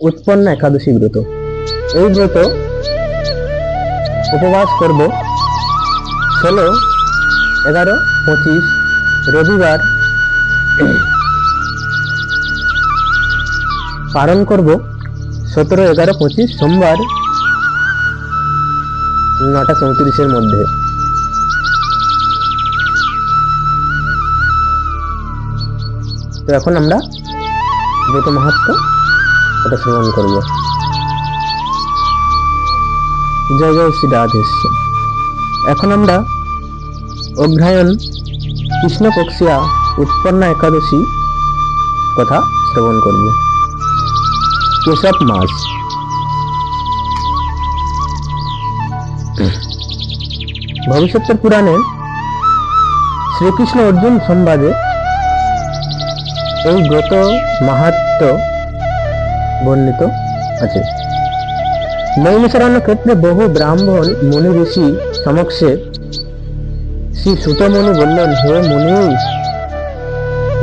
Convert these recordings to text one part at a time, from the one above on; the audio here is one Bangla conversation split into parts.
উৎপন্না একাদশী ব্রত। এই ব্রত উপবাস করব 16, 11, 25 রবিবার, পালন করব 17, 11, 25 সোমবার 9টা 34-এর মধ্যে। তো এখন আমরা ব্রত মাহাত্ম্য ওটা শ্রবণ করব। জয় জয় শ্রী রাধেশ্বর। এখন আমরা অগ্রহায়ণ কৃষ্ণপক্ষিয়া উৎপন্না একাদশী কথা শ্রবণ করব। কেশব মাস। ভবিষ্যতের পুরাণে শ্রীকৃষ্ণ অর্জুন সংবাদে এই ব্রত মাহাত্ম্য বর্ণিত আছে। নৈমিষারণ্য ক্ষেত্রে বহু ব্রাহ্মণ মুনি ঋষি সমক্ষে শ্রী সুত মুনি বললেন, হে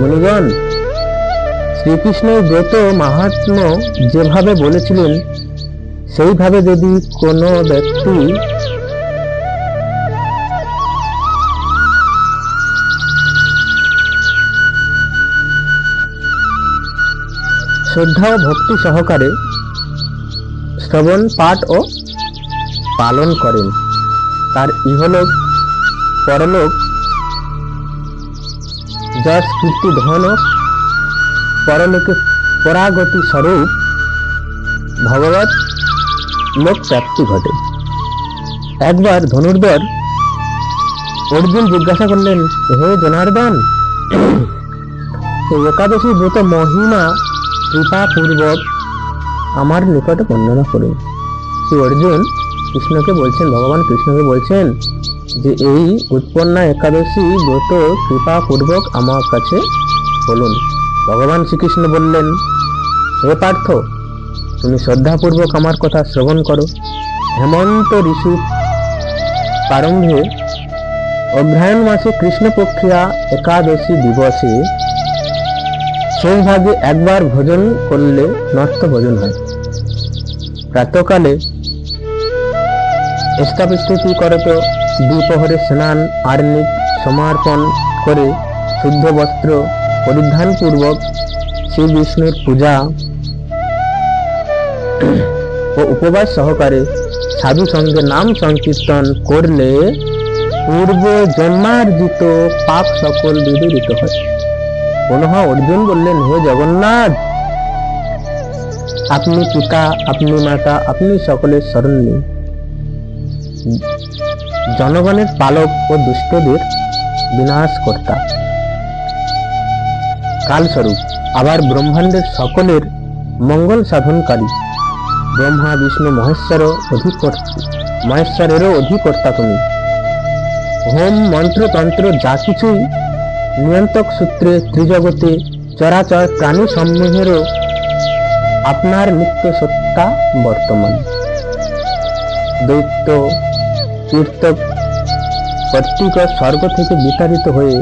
মুনিগণ, শ্রীকৃষ্ণ ব্রত মাহাত্ম্য যেভাবে বলেছিলেন সেইভাবে যদি কোনো ব্যক্তি শ্রদ্ধা ও ভক্তি সহকারে শ্রবণ, পাঠ ও পালন করেন, তার ইহলোক পরলোক যশ কীর্তি ধন পরলোকে পরাগতি স্বরূপ ভগবত লোক প্রাপ্তি ঘটে। একবার ধনুর্ধর অর্জুন জিজ্ঞাসা করলেন, হে জনার্দন, একাদশী ব্রত মহিমা কৃপা পূর্বক আমার নিকটে বর্ণনা করুন। শ্রী অর্জুন কৃষ্ণকে বলছেন, ভগবান কৃষ্ণকে বলছেন যে এই উৎপন্না একাদশী ব্রত কৃপা পূর্বক আমার কাছে বলুন। ভগবান শ্রীকৃষ্ণ বললেন, হে পার্থ, তুমি শ্রদ্ধাপূর্বক আমার কথা শ্রবণ করো। হেমন্ত ঋষি প্রারম্ভে অগ্রহায়ণ মাসে কৃষ্ণপক্ষিয়া একাদশী দিবসে শেষ ভাগে একবার ভোজন করলে নষ্ট ভোজন হয়। প্রাতকালে স্থাপস্তুতি করত, দ্বিপ্রহরে স্নান আর্নিক সমর্পণ করে শুদ্ধ বস্ত্র পরিধান পূর্বক শ্রী বিষ্ণুর পূজা ও উপবাস সহকারে সাধু সঙ্গে নাম সংকীর্তন করলে পূর্ব জন্মার্জিত পাপ সকল বিদূরিত হয়। পুনঃ অর্জুন বললেন, হে জগন্নাথ, আপনি পিতা, আপনি মাতা, আপনি সকলের শরণ্য, জনগণের পালক ও দুষ্টদের বিনাশকর্তা, কালস্বরূপ, আবার ব্রহ্মাণ্ডের সকলের মঙ্গল সাধনকারী, ব্রহ্মা বিষ্ণু মহেশ্বরেরও অধিকর্তা তুমি। হোম মন্ত্রতন্ত্র যা কিছুই নিয়ন্ত্রক সূত্রে ত্রিজগতে চরাচর প্রাণী সমূহেরও আপনার নিত্য সত্তা বর্তমান। দৈত্য তীর্থ কর্তৃক স্বর্গ থেকে বিতাড়িত হয়ে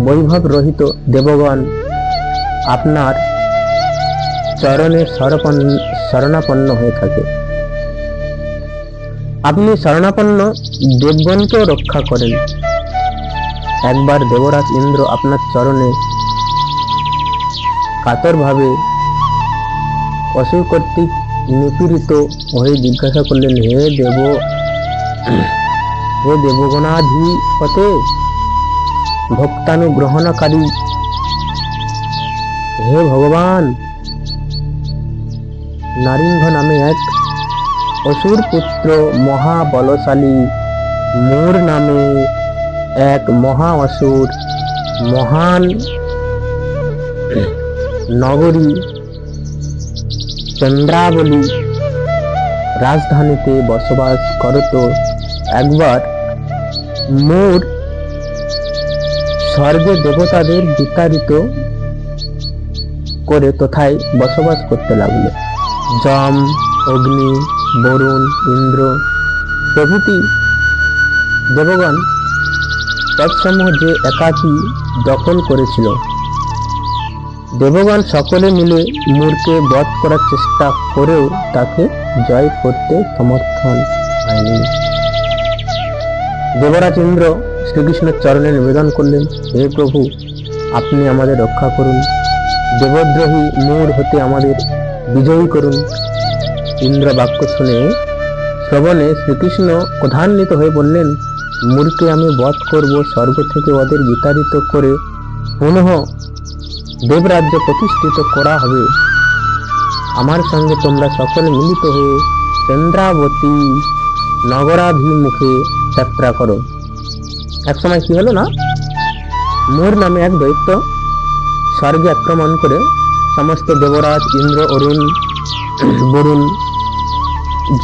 বৈভব রহিত দেবগণ আপনার চরণে শরণাপন্ন হয়ে থাকে। আপনি শরণাপন্ন দেবগণকেও রক্ষা করেন। একবার দেবরাজ ইন্দ্র আপনার চরণে কাতরভাবে অসুর কর্তৃক নিপীড়িত হয়ে জিজ্ঞাসা করলেন, হে দেবগণাধিপতে ভক্তানুগ্রহণকারী, হে ভগবান, নারিঙ্গ নামে এক অসুর পুত্র মহাবলশালী, মূর নামে এক মহা অসুর মহান নগরী চন্দ্রাবলী রাজধানীতে বসবাস করত। একবার মূর স্বর্গে দেবতাদের বিতাড়িত করে তথায় বসবাস করতে লাগল। যম, অগ্নি, বরুণ, ইন্দ্র প্রভৃতি দেবগণ তৎসমূহ যে একাকী দখল করেছিল দেবগণ সকলে মিলে মূরকে বধ করার চেষ্টা করেও তাকে জয় করতে সমর্থন হয়নি। দেবরাজ ইন্দ্র শ্রীকৃষ্ণের চরণে নিবেদন করলেন, হে প্রভু, আপনি আমাদের রক্ষা করুন, দেবদ্রোহী মূর হতে আমাদের বিজয়ী করুন। ইন্দ্র বাক্য শুনে শ্রবণে শ্রীকৃষ্ণ ক্রোধান্বিত হয়ে বললেন, মূরকে আমি বধ করব, স্বর্গ থেকে ওদের বিতাড়িত করে পুনঃ দেবরাজ্য প্রতিষ্ঠিত করা হবে। আমার সঙ্গে তোমরা সকলে মিলিত হয়ে চন্দ্রাবতী নগরাভিমুখে যাত্রা করো। এক সময় কি হলো না, মূর নামে এক দৈত্য স্বর্গে আক্রমণ করে সমস্ত দেবরাজ ইন্দ্র, অরুণ, বরুণ,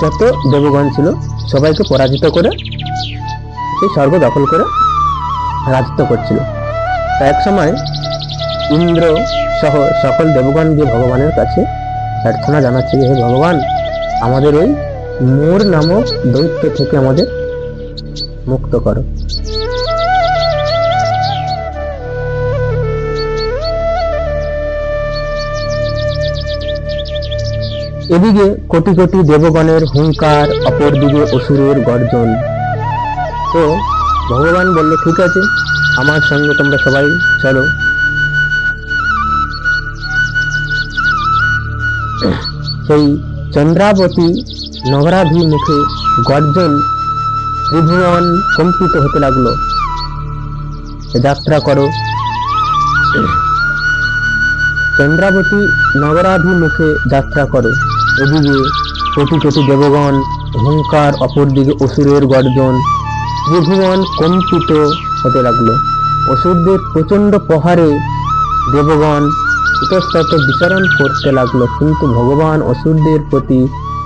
যত দেবগণ ছিল সবাইকে পরাজিত করে সেই স্বর্গ দখল করে রাজত্ব করছিল। তা এক সময় ইন্দ্র সহ সকল দেবগণ গিয়ে ভগবানের কাছে প্রার্থনা জানাচ্ছে, হে ভগবান, আমাদের ওই মূর নামক দৈত্য থেকে আমাদের মুক্ত করো। এদিকে কোটি কোটি দেবগণের হুঙ্কার, অপরদিকে অসুরের গর্জন। তো ভগবান বলল, ঠিক আছে, আমার সঙ্গে তোমরা সবাই চলো। সেই চন্দ্রাবতী নগরাভিমুখে গর্জন, ত্রিভুবন কম্পিত হতে লাগলো। যাত্রা করো। চন্দ্রাবতী নগরাভিমুখে যাত্রা করো। এদিকে কোটি কোটি দেবগণ হুঙ্কার, অপরদিকে অসুরের গর্জন, ত্রিভুবন কম্পিত হতে লাগলো। অসুরদের প্রচন্ড প্রহারে দেবগণ ইতস্তত বিচরণ করতে লাগলো, কিন্তু ভগবান অসুরদের প্রতি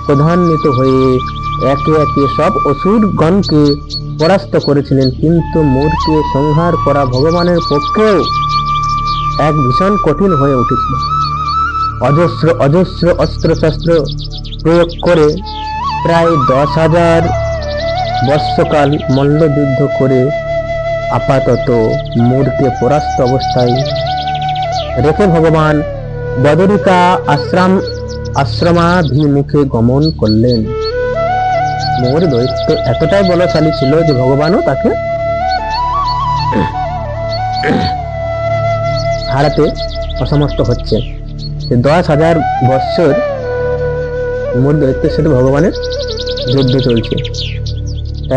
ক্রোধান্বিত হয়ে একে একে সব অসুরগণকে পরাস্ত করেছিলেন। কিন্তু মূরকে সংহার করা ভগবানের পক্ষেও এক ভীষণ কঠিন হয়ে উঠেছিল। অজস্র অজস্র অস্ত্রশস্ত্র প্রয়োগ করে প্রায় 10,000 বৎসকাল মল্লযুদ্ধ করে আপাতত মূরকে পরাস্ত অবস্থায় রেখে ভগবান বদরিকা আশ্রমাভিমুখে গমন করলেন। মূর দৈত্য এতটাই বলশালী ছিল যে ভগবানও তাকে হারাতে অসমর্থ হচ্ছে। 10,000 বৎসর মূর দৈত্যের সাথে ভগবানের যুদ্ধ চলছে।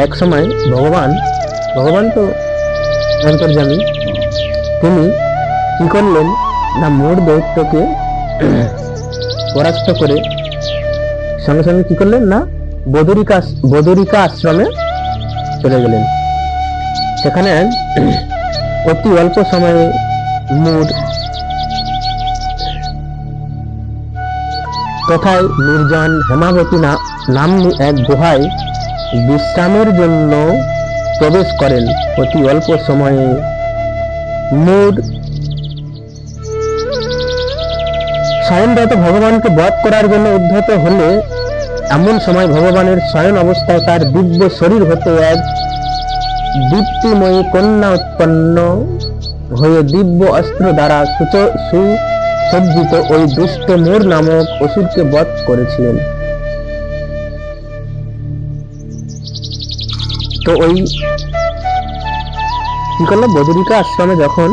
এক সময় ভগবান তো অন্তর্যামী, তিনি কি করলেন না, মূর দৈত্যকে পরাস্ত করে সঙ্গে সঙ্গে কি করলেন না, বদরিকা আশ্রমে চলে গেলেন। সেখানে অতি অল্প সময়ে মূর তথায় নির্জন হেমাবতী নামনি এক গুহায় বিশ্রামের জন্য প্রবেশ করেন। অতি অল্প সময়ে মূর শয়নরত ভগবানকে বধ করার জন্য উদ্ধত হলে এমন সময় ভগবানের শয়ন অবস্থায় তার দিব্য শরীর হতে এক দীপ্তিময়ী কন্যা উৎপন্ন হয়ে দিব্য অস্ত্র দ্বারা সুসজ্জিত ওই দুষ্ট মূর নামক অসুরকে বধ করেছিলেন। তো ওই কি করলো, বদরিকা আশ্রমে যখন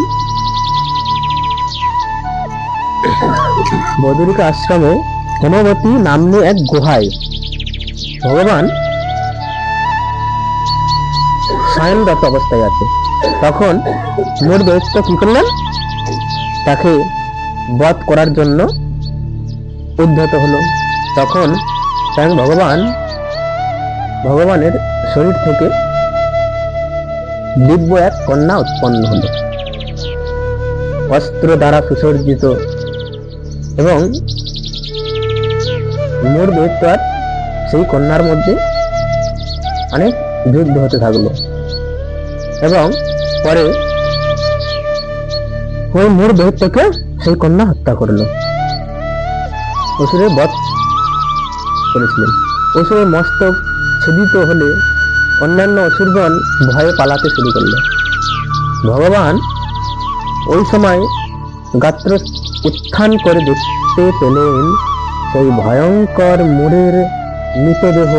বদরিকা আশ্রমে হেমবতী নামনি এক গুহায় ভগবান শয়নরত অবস্থায় আছে, তখন মূর দৈত্য কি করলেন, তাকে বধ করার জন্য উদ্ধত হলো। তখন স্বয়ং ভগবানের শরীর থেকে দিব্য এক কন্যা উৎপন্ন হলো, অস্ত্র দ্বারা সুসজ্জিত, এবং মূর দৈত্য আর সেই কন্যার মধ্যে অনেক যুদ্ধ হতে থাকলো। এবং পরে ওই মূর দৈত্যকে সেই কন্যা হত্যা করলো, অসুরের বধ করেছিলেন। অসুরের মস্তক ছেদিত হলে অন্যান্য অসুরগণ ভয়ে পালাতে শুরু করলো। ভগবান ওই সময় গাত্র উত্থান করে দেখতে পেলেন সেই ভয়ঙ্কর মোরের মৃতদেহ,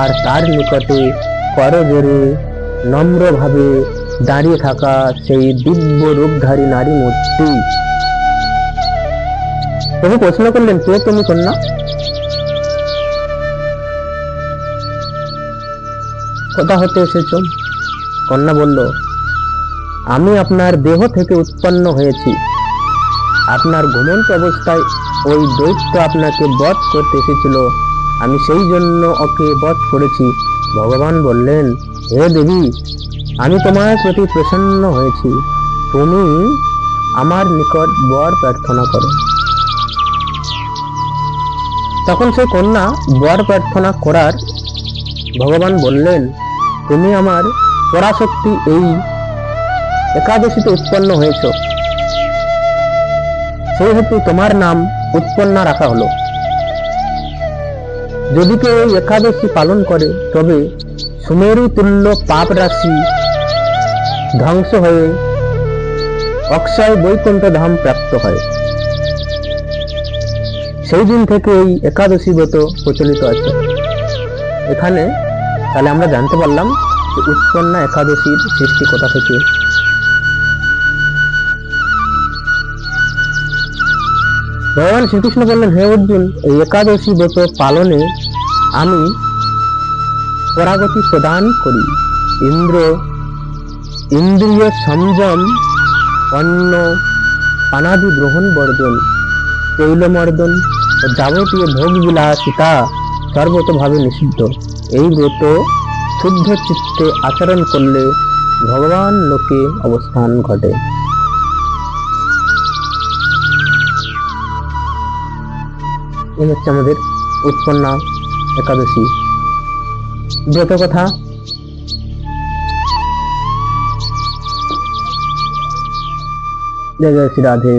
আর তার নিকটে করজোরে নম্রভাবে দাঁড়িয়ে থাকা সেই দিব্য রূপধারী নারী মূর্তি। প্রভু প্রশ্ন করলেন, কে তুমি কন্যা? কোথা হতে এসেছ? কন্যা বলল, আমি আপনার দেহ থেকে উৎপন্ন হয়েছি। আপনার ঘুমন্ত অবস্থায় ওই দৈত্য আপনাকে বধ করতে এসেছিল, আমি সেই জন্য ওকে বধ করেছি। ভগবান বললেন, হে দেবী, আমি তোমার প্রতি প্রসন্ন হয়েছি, তুমি আমার নিকট বর প্রার্থনা করো। তখন সেই কন্যা বর প্রার্থনা করার ভগবান বললেন, তুমি আমার পরাশক্তি এই একাদশীতে উৎপন্ন হয়েছ, সেহেতু তোমার নাম উৎপন্না রাখা হলো। যদি কেউ এই একাদশী পালন করে তবে সুমেরু তুল্য পাপ রাশি ধ্বংস হয়ে অক্ষয় বৈকুণ্ঠ ধাম প্রাপ্ত হয়। সেই দিন থেকে এই একাদশী ব্রত প্রচলিত আছে। এখানে তাহলে আমরা জানতে পারলাম যে উৎপন্না একাদশীর সৃষ্টি কোথা থেকে। ভগবান শ্রীকৃষ্ণ বললেন, হে অর্জুন, এই একাদশী ব্রত পালনে আমি পরাগতি প্রদান করি। ইন্দ্রিয় সংযম, অন্ন পানাদি গ্রহণ বর্জন, তৈলমর্দন ও যাবতীয় ভোগ বিলাসিতা সর্বতভাবে নিষিদ্ধ। এই ব্রত শুদ্ধ চিত্তে আচরণ করলে ভগবান লোকে অবস্থান ঘটে। এই হচ্ছে আমাদের উৎপন্না একাদশী ব্রত কথা। জয় জয় শ্রী রাধে।